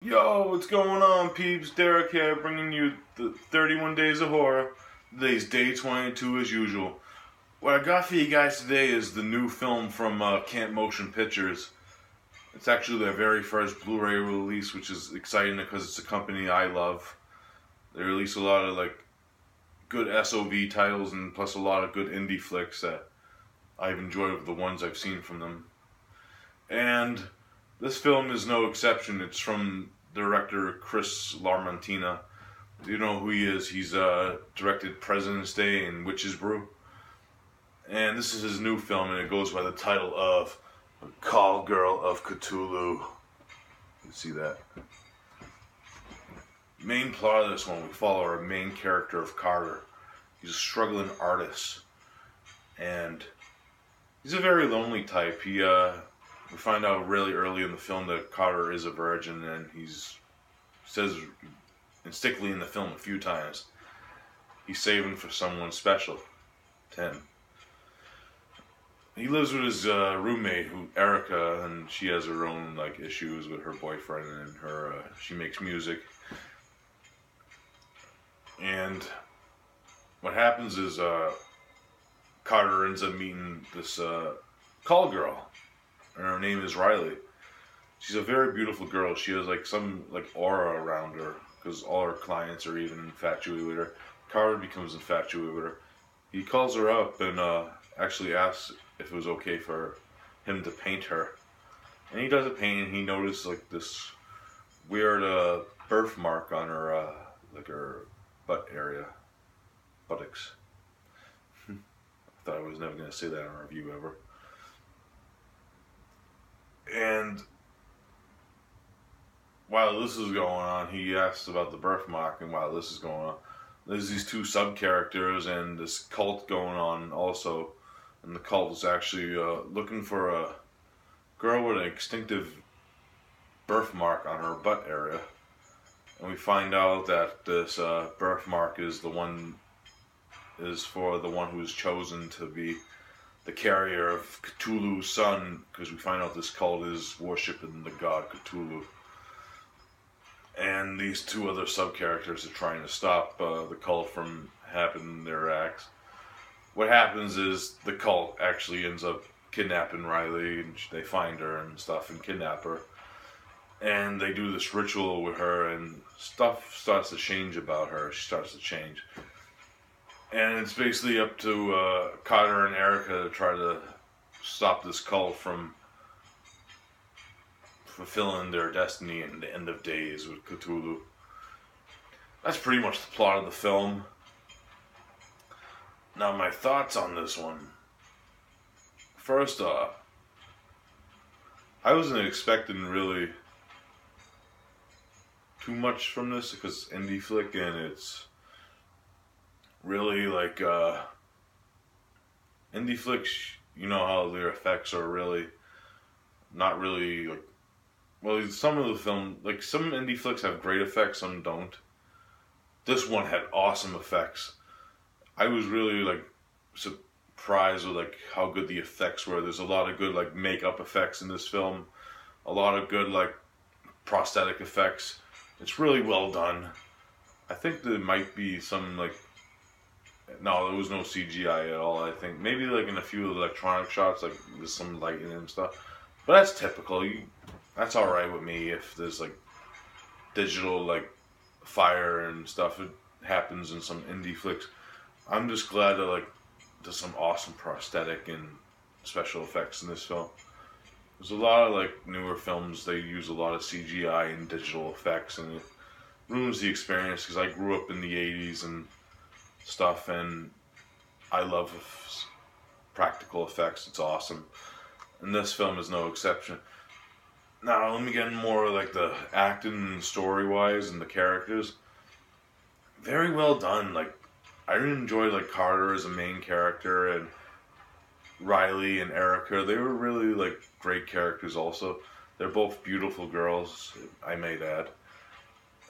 Yo, what's going on, peeps? Derek here, bringing you the 31 Days of Horror. Today's day 22 as usual. What I got for you guys today is the new film from Camp Motion Pictures. It's actually their very first Blu-ray release, which is exciting because it's a company I love. They release a lot of good SOV titles and plus a lot of good indie flicks that I've enjoyed of the ones I've seen from them. And this film is no exception. It's from director Chris Larmantina. You know who he is. He's directed President's Day and Witch's Brew. And this is his new film, and it goes by the title of Call Girl of Cthulhu. You see that? Main plot of this one, we follow our main character of Carter. He's a struggling artist. And he's a very lonely type. We find out really early in the film that Carter is a virgin, and says instinctively in the film a few times, he's saving for someone special to him. He lives with his roommate, Erica, and she has her own issues with her boyfriend, and she makes music. And what happens is Carter ends up meeting this call girl. And her name is Riley. She's a very beautiful girl. She has some aura around her because all her clients are even infatuated with her. Carter becomes infatuated with her. He calls her up and actually asks if it was okay for him to paint her. And he does a painting. And he noticed this weird birthmark on her her butt area, buttocks. I thought I was never going to say that in a review ever. And while this is going on, he asks about the birthmark, and while this is going on, there's these two sub-characters and this cult going on also. And the cult is actually looking for a girl with an instinctive birthmark on her butt area. And we find out that this birthmark is for the one who's chosen to be the carrier of Cthulhu's son, because we find out this cult is worshipping the god Cthulhu. And these two other sub-characters are trying to stop the cult from happening their acts. What happens is the cult actually ends up kidnapping Riley, and they find her and stuff and kidnap her. And they do this ritual with her, and stuff starts to change about her. She starts to change. And it's basically up to Carter and Erica to try to stop this cult from fulfilling their destiny in the end of days with Cthulhu. That's pretty much the plot of the film. Now, my thoughts on this one. First off, I wasn't expecting really too much from this because it's indie flick and it's really indie flicks, you know how their effects are really not really some of the film, some indie flicks have great effects, some don't. This one had awesome effects. I was really surprised with how good the effects were. There's a lot of good makeup effects in this film, a lot of good prosthetic effects. It's really well done. I think there might be some no, there was no CGI at all. I think maybe in a few electronic shots, there's some lighting and stuff. But that's typical. That's all right with me if there's digital fire and stuff. It happens in some indie flicks. I'm just glad that there's some awesome prosthetic and special effects in this film. There's a lot of newer films. They use a lot of CGI and digital effects, and it ruins the experience because I grew up in the '80s and stuff, and I love practical effects. It's awesome, and this film is no exception. Now let me get more the acting and story wise and the characters. Very well done. I enjoyed Carter as a main character, and Riley and Erica. They were really great characters also. They're both beautiful girls, I might add,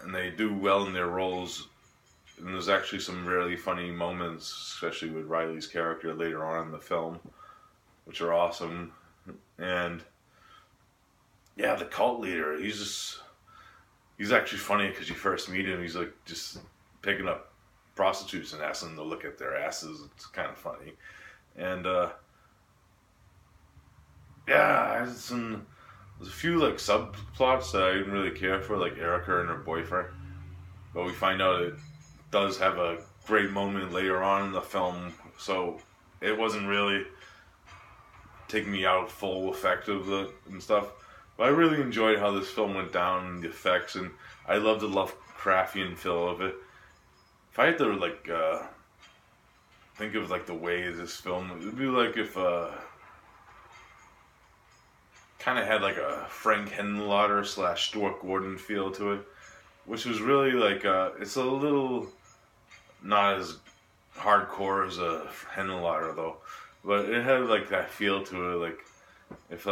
and they do well in their roles. And there's actually some really funny moments, especially with Riley's character later on in the film, which are awesome. And yeah, the cult leader, he's actually funny because you first meet him, he's like just picking up prostitutes and asking them to look at their asses. It's kind of funny. And yeah, there's a few like subplots that I didn't really care for, like Erica and her boyfriend. But we find out it does have a great moment later on in the film, so it wasn't really taking me out full effect of it and stuff. But I really enjoyed how this film went down and the effects, and I love the Lovecraftian feel of it. If I had to like think of like the way this film, it would be like if kind of had like a Frank Henenlotter / Stuart Gordon feel to it, which was really like it's a little not as hardcore as a Henenlotter though, but it had like that feel to it. Like if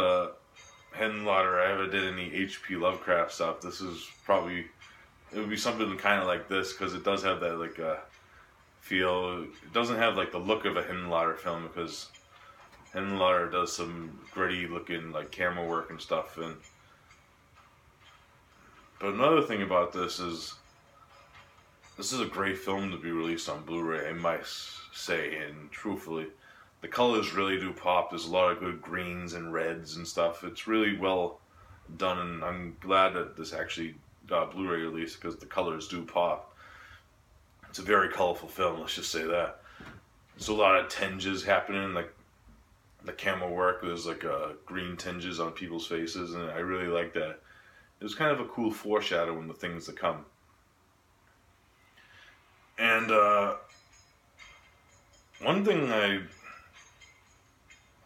Henenlotter ever did any H.P. Lovecraft stuff, this is probably, it would be something kind of like this, because it does have that like feel. It doesn't have like the look of a Henenlotter film, because Henenlotter does some gritty looking like camera work and stuff. And but another thing about this is a great film to be released on Blu-ray, I might say, and truthfully, the colors really do pop. There's a lot of good greens and reds and stuff. It's really well done, and I'm glad that this actually got Blu-ray release, because the colors do pop. It's a very colorful film, let's just say that. There's a lot of tinges happening, like the camera work. There's like green tinges on people's faces, and I really like that. It was kind of a cool foreshadowing the things to come. And one thing I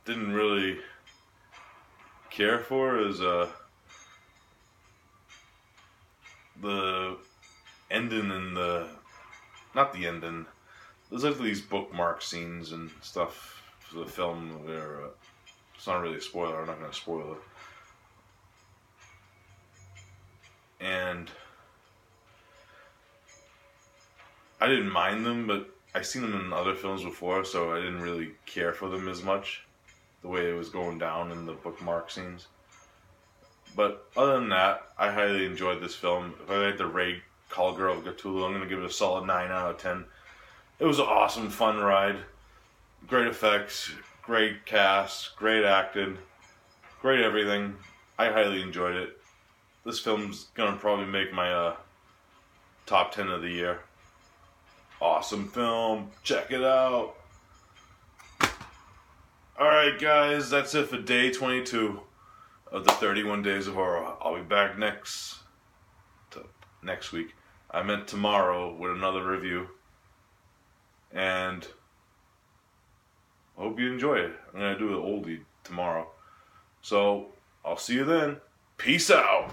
didn't really care for is the ending and not the ending. There's like these bookmark scenes and stuff for the film where it's not really a spoiler. I'm not going to spoil it. And I didn't mind them, but I've seen them in other films before, so I didn't really care for them as much, the way it was going down in the bookmark scenes. But other than that, I highly enjoyed this film. If I had to rate Call Girl of Cthulhu, I'm going to give it a solid 9 out of 10. It was an awesome, fun ride. Great effects, great cast, great acting, great everything. I highly enjoyed it. This film's going to probably make my top 10 of the year. Awesome film. Check it out. Alright guys, that's it for day 22 of the 31 Days of Horror. I'll be back next week. I meant tomorrow with another review. And I hope you enjoy it. I'm going to do an oldie tomorrow. So, I'll see you then. Peace out.